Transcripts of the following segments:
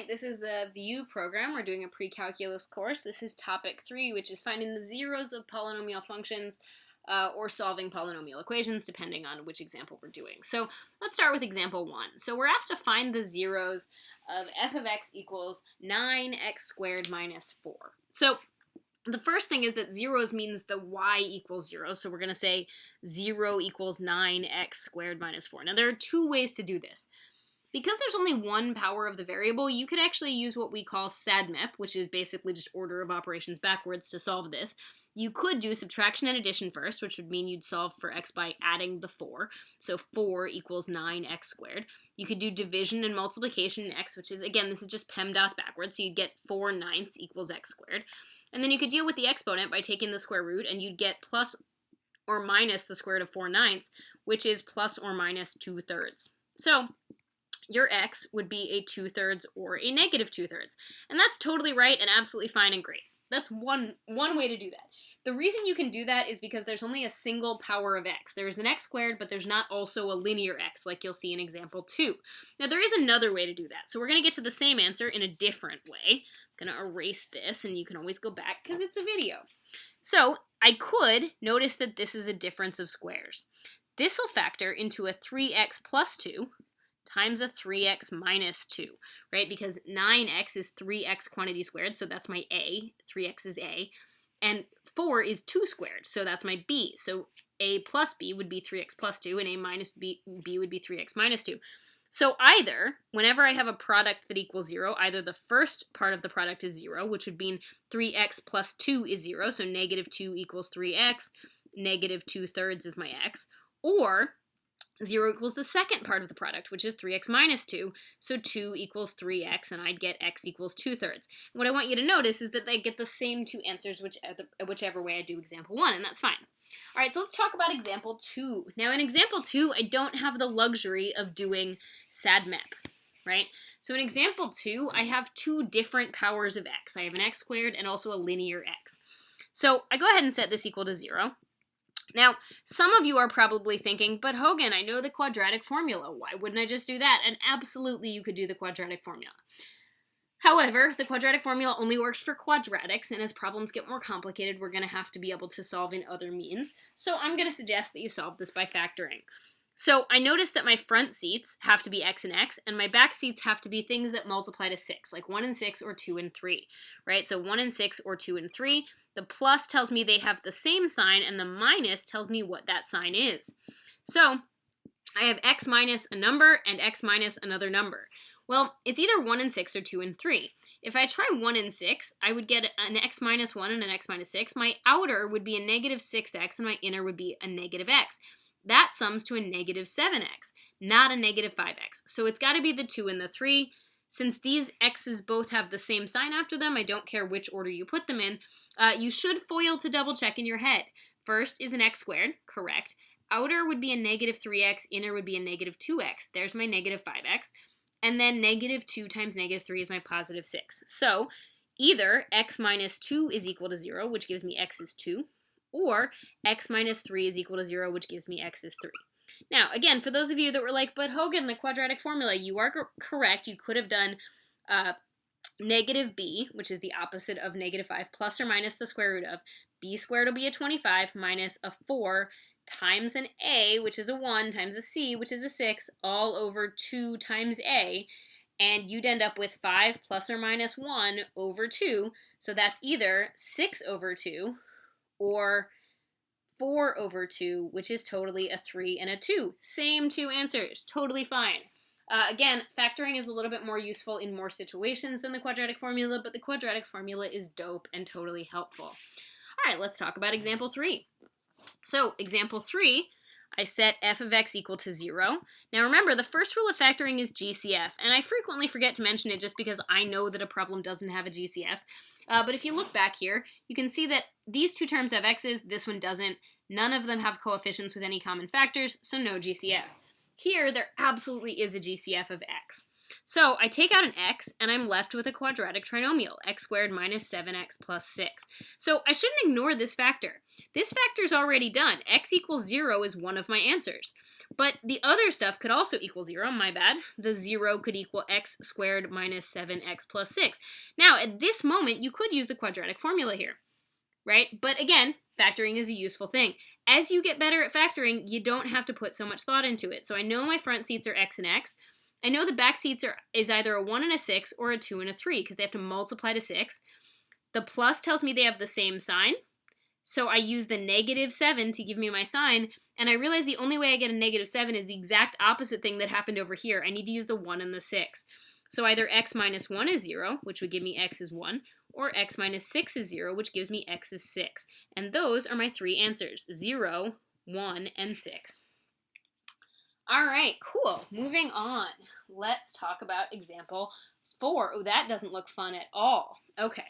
right, this is the VIEW program. We're doing a pre-calculus course. This is topic 3, which is finding the zeros of polynomial functions or solving polynomial equations, depending on which example we're doing. So let's start with example 1. So we're asked to find the zeros of f of x equals 9x squared minus 4. So the first thing is that zeros means the y equals 0. So we're going to say 0 equals 9x squared minus 4. Now there are two ways to do this. Because there's only one power of the variable, you could actually use what we call SADMEP, which is basically just order of operations backwards to solve this. You could do subtraction and addition first, which would mean you'd solve for x by adding the 4. So 4 equals 9x squared. You could do division and multiplication in x, which is, again, this is just PEMDAS backwards, so you'd get 4/9 equals x squared. And then you could deal with the exponent by taking the square root, and you'd get plus or minus the square root of 4/9, which is plus or minus 2/3. So your x would be a 2/3 or a negative 2/3. And that's totally right and absolutely fine and great. That's one way to do that. The reason you can do that is because there's only a single power of x. There's an x squared, but there's not also a linear x, like you'll see in example 2. Now, there is another way to do that. So we're going to get to the same answer in a different way. I'm going to erase this, and you can always go back because it's a video. So I could notice that this is a difference of squares. This will factor into a 3x plus 2 times a 3x minus 2, right? Because 9x is 3x quantity squared, so that's my a. 3x is a. And 4 is 2 squared, so that's my b. So a plus b would be 3x plus 2, and a minus b would be 3x minus 2. So either, whenever I have a product that equals 0, either the first part of the product is 0, which would mean 3x plus 2 is 0, so negative 2 equals 3x, negative 2/3 is my x, or 0 equals the second part of the product, which is 3x minus 2, so 2 equals 3x, and I'd get x equals 2/3. And what I want you to notice is that I get the same two answers whichever way I do example 1, and that's fine. All right, so let's talk about example 2. Now, in example 2, I don't have the luxury of doing SADMEP, right? So in example 2, I have two different powers of x. I have an x squared and also a linear x. So I go ahead and set this equal to 0. Now, some of you are probably thinking, but Hogan, I know the quadratic formula. Why wouldn't I just do that? And absolutely, you could do the quadratic formula. However, the quadratic formula only works for quadratics, and as problems get more complicated, we're going to have to be able to solve in other means. So I'm going to suggest that you solve this by factoring. So I noticed that my front seats have to be x and x, and my back seats have to be things that multiply to 6, like 1 and 6 or 2 and 3, right? So 1 and 6 or 2 and 3. The plus tells me they have the same sign, and the minus tells me what that sign is. So I have x minus a number and x minus another number. Well, it's either 1 and 6 or 2 and 3. If I try 1 and 6, I would get an x minus 1 and an x minus 6. My outer would be a negative 6x, and my inner would be a negative x. That sums to a negative 7x, not a negative 5x. So it's got to be the 2 and the 3. Since these x's both have the same sign after them, I don't care which order you put them in, you should FOIL to double check in your head. First is an x squared, correct. Outer would be a negative 3x, inner would be a negative 2x. There's my negative 5x. And then negative 2 times negative 3 is my positive 6. So either x minus 2 is equal to 0, which gives me x is 2, or x minus 3 is equal to 0, which gives me x is 3. Now, again, for those of you that were like, but Hogan, the quadratic formula, you are correct. You could have done negative b, which is the opposite of negative 5, plus or minus the square root of. B squared will be a 25 minus a 4 times an a, which is a 1, times a c, which is a 6, all over 2 times a. And you'd end up with 5 plus or minus 1 over 2. So that's either 6 over 2 or 4 over 2, which is totally a 3 and a 2. Same two answers, totally fine. Again, factoring is a little bit more useful in more situations than the quadratic formula, but the quadratic formula is dope and totally helpful. All right, let's talk about example 3. So example 3, I set f of x equal to 0. Now remember, the first rule of factoring is GCF, and I frequently forget to mention it just because I know that a problem doesn't have a GCF. But if you look back here, you can see that these two terms have x's, this one doesn't. None of them have coefficients with any common factors, so no GCF. Here, there absolutely is a GCF of x. So I take out an x, and I'm left with a quadratic trinomial, x squared minus 7x plus 6. So I shouldn't ignore this factor. This factor's already done. X equals 0 is one of my answers. But the other stuff could also equal 0, my bad. The 0 could equal x squared minus 7x plus 6. Now, at this moment, you could use the quadratic formula here, right? But again, factoring is a useful thing. As you get better at factoring, you don't have to put so much thought into it. So I know my front seats are x and x. I know the back seats is either a 1 and a 6 or a 2 and a 3 because they have to multiply to 6. The plus tells me they have the same sign. So I use the -7 to give me my sign, and I realize the only way I get a -7 is the exact opposite thing that happened over here. I need to use the 1 and the 6. So either x minus 1 is 0, which would give me x is 1, or x minus 6 is 0, which gives me x is 6. And those are my three answers, 0, 1, and 6. All right, cool. Moving on. Let's talk about example 4. Oh, that doesn't look fun at all. Okay.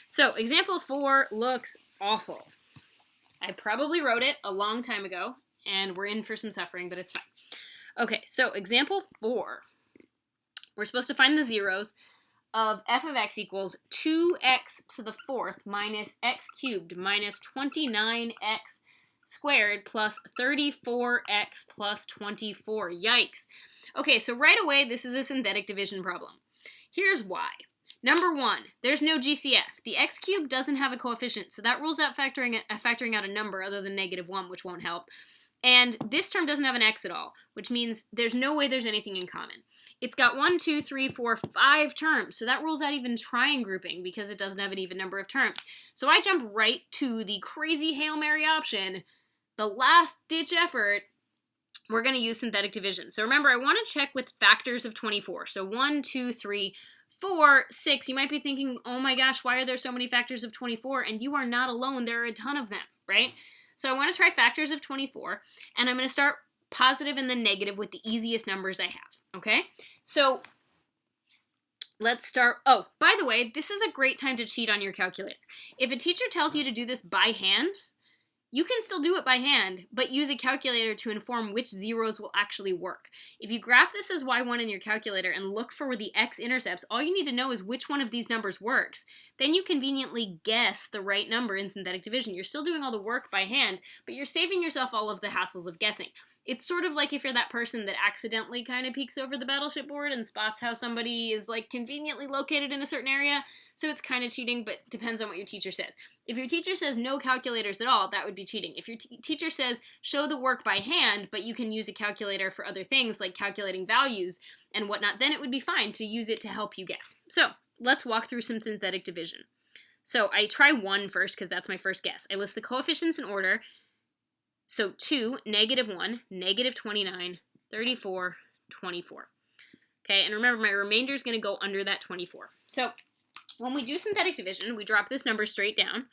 So example 4 looks awful. I probably wrote it a long time ago, and we're in for some suffering, but it's fine. Okay, so example 4. We're supposed to find the zeros of f of x equals 2x to the 4th minus x cubed minus 29x squared plus 34x plus 24. Yikes. Okay, so right away, this is a synthetic division problem. Here's why. Number 1, there's no GCF. The x cubed doesn't have a coefficient, so that rules out factoring out a number other than -1, which won't help. And this term doesn't have an x at all, which means there's no way there's anything in common. It's got 1, 2, 3, 4, 5 terms, so that rules out even trying grouping because it doesn't have an even number of terms. So I jump right to the crazy Hail Mary option, the last-ditch effort. We're going to use synthetic division. So remember, I want to check with factors of 24. So 1, 2, 3, 4, 6. You might be thinking, oh my gosh, why are there so many factors of 24? And you are not alone. There are a ton of them, right? So I want to try factors of 24, and I'm going to start positive and then negative with the easiest numbers I have, okay? So let's start. Oh, by the way, this is a great time to cheat on your calculator. If a teacher tells you to do this by hand, you can still do it by hand, but use a calculator to inform which zeros will actually work. If you graph this as y1 in your calculator and look for where the x-intercepts, all you need to know is which one of these numbers works. Then you conveniently guess the right number in synthetic division. You're still doing all the work by hand, but you're saving yourself all of the hassles of guessing. It's sort of like if you're that person that accidentally kind of peeks over the battleship board and spots how somebody is like conveniently located in a certain area. So it's kind of cheating, but depends on what your teacher says. If your teacher says no calculators at all, that would be cheating. If your teacher says show the work by hand, but you can use a calculator for other things like calculating values and whatnot, then it would be fine to use it to help you guess. So let's walk through some synthetic division. So I try 1 first because that's my first guess. I list the coefficients in order. So 2, -1, -29, 34, 24. Okay, and remember my remainder is going to go under that 24. So when we do synthetic division, we drop this number straight down.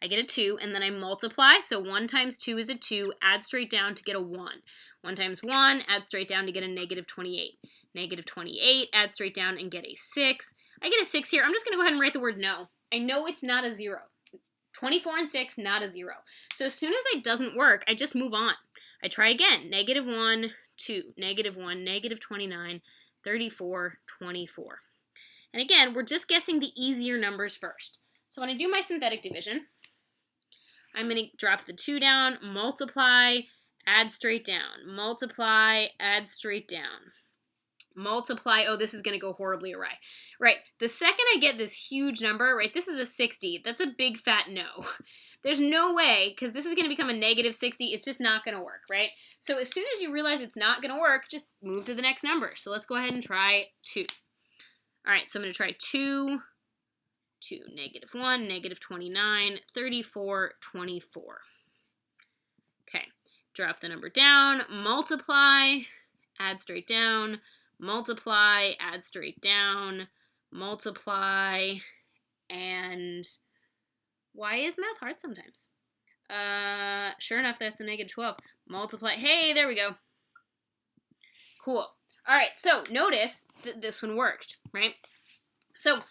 I get a 2, and then I multiply. So 1 times 2 is a 2, add straight down to get a 1. 1 times 1, add straight down to get a -28. -28, add straight down and get a 6. I get a 6 here. I'm just going to go ahead and write the word no. I know it's not a 0. 24 and 6, not a 0. So as soon as it doesn't work, I just move on. I try again. -1, 2, -1, -29, 34, 24. And again, we're just guessing the easier numbers first. So when I do my synthetic division, I'm going to drop the 2 down, multiply, add straight down, multiply, add straight down. Multiply, oh, this is going to go horribly awry. Right, the second I get this huge number, right, this is a 60. That's a big fat no. There's no way, because this is going to become a -60. It's just not going to work, right? So as soon as you realize it's not going to work, just move to the next number. So let's go ahead and try 2. All right, so I'm going to try 2, -1, -29, 34, 24. Okay, drop the number down, multiply, add straight down, multiply, add straight down, multiply, and why is math hard sometimes? Sure enough, that's a -12. Multiply, hey, there we go. Cool. All right, so notice that this one worked, right? So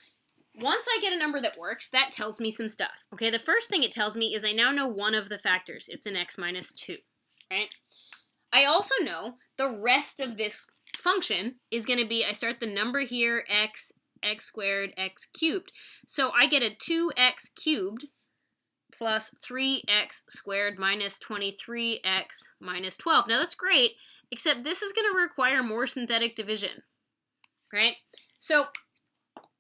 once I get a number that works, that tells me some stuff. Okay, the first thing it tells me is I now know one of the factors. It's an x minus 2, right? I also know the rest of this function is going to be, I start the number here, x squared, x cubed. So I get a 2x cubed plus 3x squared minus 23x minus 12. Now that's great, except this is going to require more synthetic division, right? So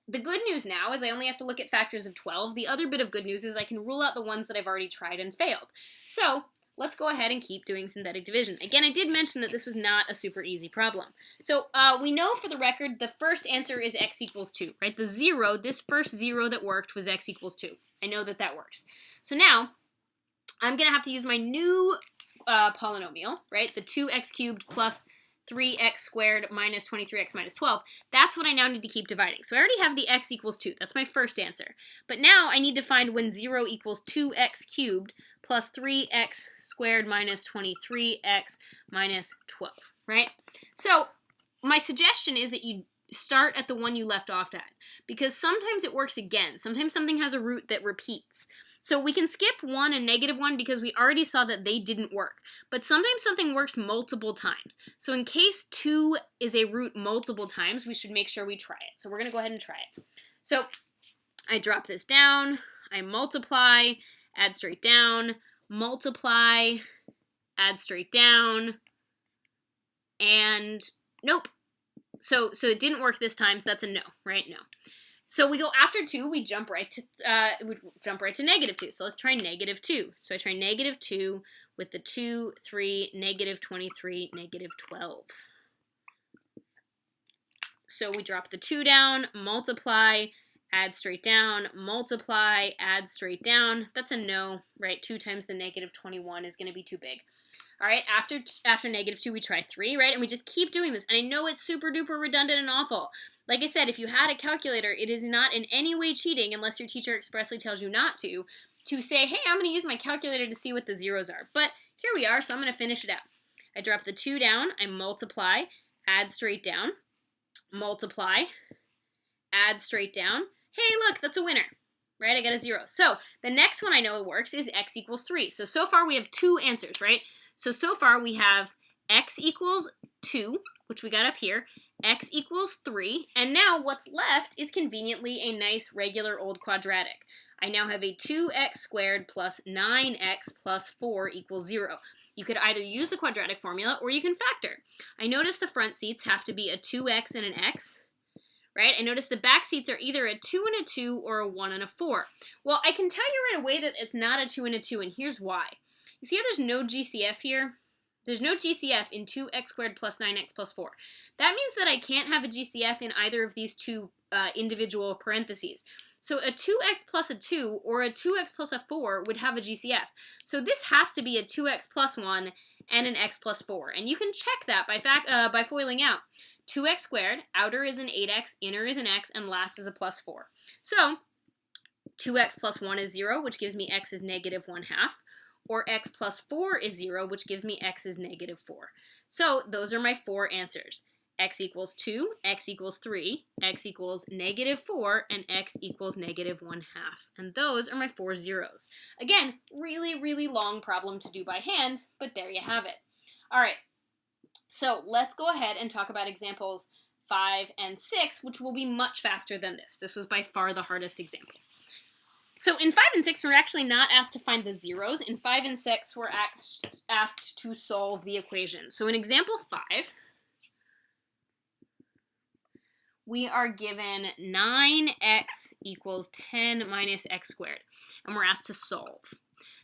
the good news now is I only have to look at factors of 12. The other bit of good news is I can rule out the ones that I've already tried and failed. So let's go ahead and keep doing synthetic division. Again, I did mention that this was not a super easy problem. So we know for the record the first answer is x equals 2, right? The 0, this first 0 that worked was x equals 2. I know that that works. So now I'm going to have to use my new polynomial, right? The 2x cubed plus 3x squared minus 23x minus 12. That's what I now need to keep dividing. So I already have the x equals 2. That's my first answer. But now I need to find when 0 equals 2x cubed plus 3x squared minus 23x minus 12, right? So my suggestion is that you start at the one you left off at, because sometimes it works again. Sometimes something has a root that repeats. So we can skip 1 and -1 because we already saw that they didn't work. But sometimes something works multiple times. So in case 2 is a root multiple times, we should make sure we try it. So we're going to go ahead and try it. So I drop this down, I multiply, add straight down, multiply, add straight down, and nope. So it didn't work this time, so that's a no, right? No. So we go after 2, we jump right to -2. So let's try -2. So I try -2 with the 2, 3, -23, -12. So we drop the 2 down, multiply, add straight down, multiply, add straight down. That's a no, right? 2 times the -21 is going to be too big. All right, after -2, we try 3, right? And we just keep doing this. And I know it's super duper redundant and awful. Like I said, if you had a calculator, it is not in any way cheating, unless your teacher expressly tells you not to say, hey, I'm going to use my calculator to see what the zeros are. But here we are, so I'm going to finish it out. I drop the 2 down, I multiply, add straight down, multiply, add straight down. Hey, look, that's a winner, right? I got a 0. So the next one I know it works is x equals 3. So far we have 2 answers, right? So far we have x equals 2, which we got up here, x equals 3, and now what's left is conveniently a nice regular old quadratic. I now have a 2x squared plus 9x plus 4 equals 0. You could either use the quadratic formula or you can factor. I notice the front seats have to be a 2x and an x, right? I notice the back seats are either a 2 and a 2 or a 1 and a 4. Well, I can tell you right away that it's not a 2 and a 2, and here's why. You see how there's no GCF here? There's no GCF in 2x squared plus 9x plus 4. That means that I can't have a GCF in either of these two individual parentheses. So a 2x plus a 2 or a 2x plus a 4 would have a GCF. So this has to be a 2x plus 1 and an x plus 4. And you can check that by foiling out. 2x squared, outer is an 8x, inner is an x, and last is a plus 4. So 2x plus 1 is 0, which gives me x is -1/2. Or x plus 4 is 0, which gives me x is -4. So those are my 4 answers. X equals 2, x equals 3, x equals -4, and x equals -1/2. And those are my 4 zeros. Again, really, really long problem to do by hand, but there you have it. All right, so let's go ahead and talk about examples 5 and 6, which will be much faster than this. This was by far the hardest example. So in 5 and 6, we're actually not asked to find the zeros. In 5 and 6, we're asked to solve the equation. So in example 5, we are given 9x equals 10 minus x squared, and we're asked to solve.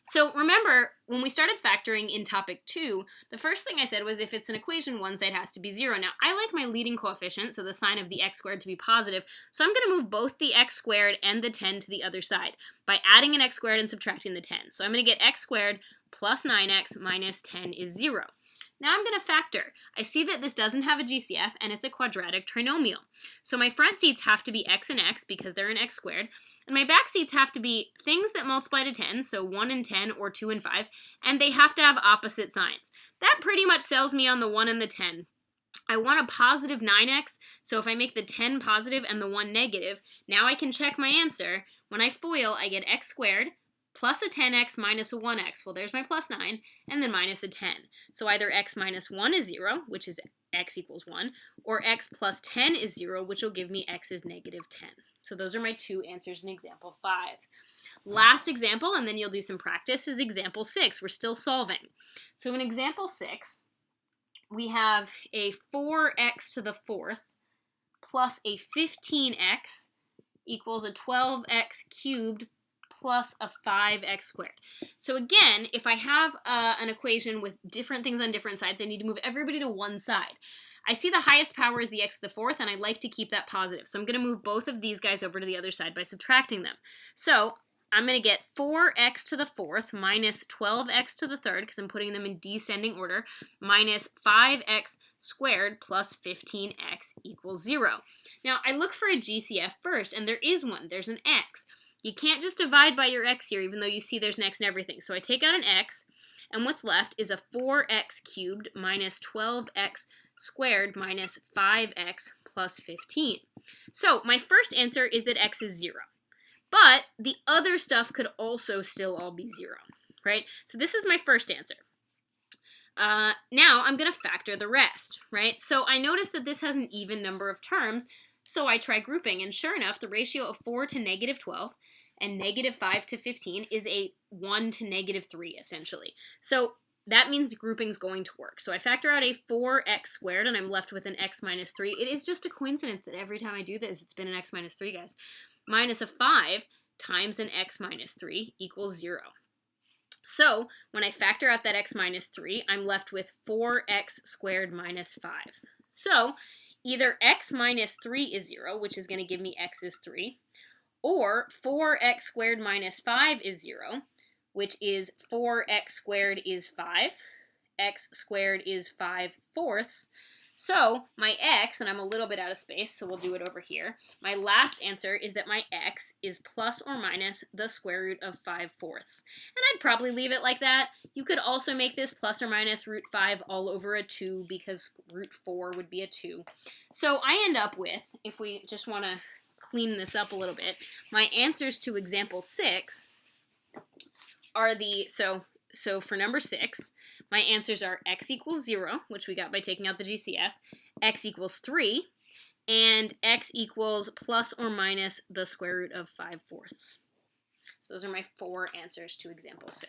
So remember, when we started factoring in topic 2, the first thing I said was if it's an equation, one side has to be 0. Now, I like my leading coefficient, so the sign of the x squared, to be positive, so I'm going to move both the x squared and the 10 to the other side by adding an x squared and subtracting the 10. So I'm going to get x squared plus 9x minus 10 is 0. Now I'm going to factor. I see that this doesn't have a GCF, and it's a quadratic trinomial. So my front seats have to be x and x because they're an x squared. And my back seats have to be things that multiply to 10, so 1 and 10 or 2 and 5, and they have to have opposite signs. That pretty much sells me on the 1 and the 10. I want a positive 9x, so if I make the 10 positive and the 1 negative, now I can check my answer. When I FOIL, I get x squared plus a 10x minus a 1x. Well, there's my plus 9, and then minus a 10. So either x minus 1 is 0, which is x equals 1, or x plus 10 is 0, which will give me x is -10. So those are my 2 answers in example 5. Last example, and then you'll do some practice, is example 6. We're still solving. So in example 6, we have a 4x to the fourth plus a 15x equals a 12x cubed plus a 5x squared. So again, if I have an equation with different things on different sides, I need to move everybody to one side. I see the highest power is the x to the fourth, and I like to keep that positive. So I'm going to move both of these guys over to the other side by subtracting them. So I'm going to get 4x to the fourth minus 12x to the third, because I'm putting them in descending order, minus 5x squared plus 15x equals 0. Now, I look for a GCF first, and there is one. There's an x. You can't just divide by your x here, even though you see there's an x and everything. So I take out an x, and what's left is a 4x cubed minus 12x squared minus 5x plus 15. So my first answer is that x is 0. But the other stuff could also still all be 0, right? So this is my first answer. Now I'm going to factor the rest, right? So I notice that this has an even number of terms, so I try grouping, and sure enough, the ratio of 4 to negative 12 and negative 5 to 15 is a 1 to negative 3, essentially. So that means grouping's going to work. So I factor out a 4x squared, and I'm left with an x minus 3. It is just a coincidence that every time I do this, it's been an x minus 3, guys. Minus a 5 times an x minus 3 equals 0. So when I factor out that x minus 3, I'm left with 4x squared minus 5. So either x minus 3 is 0, which is going to give me x is 3, or 4x squared minus 5 is 0, which is 4x squared is 5, x squared is 5 fourths. So my x, and I'm a little bit out of space, so we'll do it over here. My last answer is that my x is plus or minus the square root of 5 fourths. And I'd probably leave it like that. You could also make this plus or minus root 5 all over a 2, because root 4 would be a 2. So I end up with, if we just want to clean this up a little bit, my answers to example 6 are the, so for number 6, my answers are x equals 0, which we got by taking out the GCF, x equals 3, and x equals plus or minus the square root of 5 fourths. So those are my 4 answers to example 6.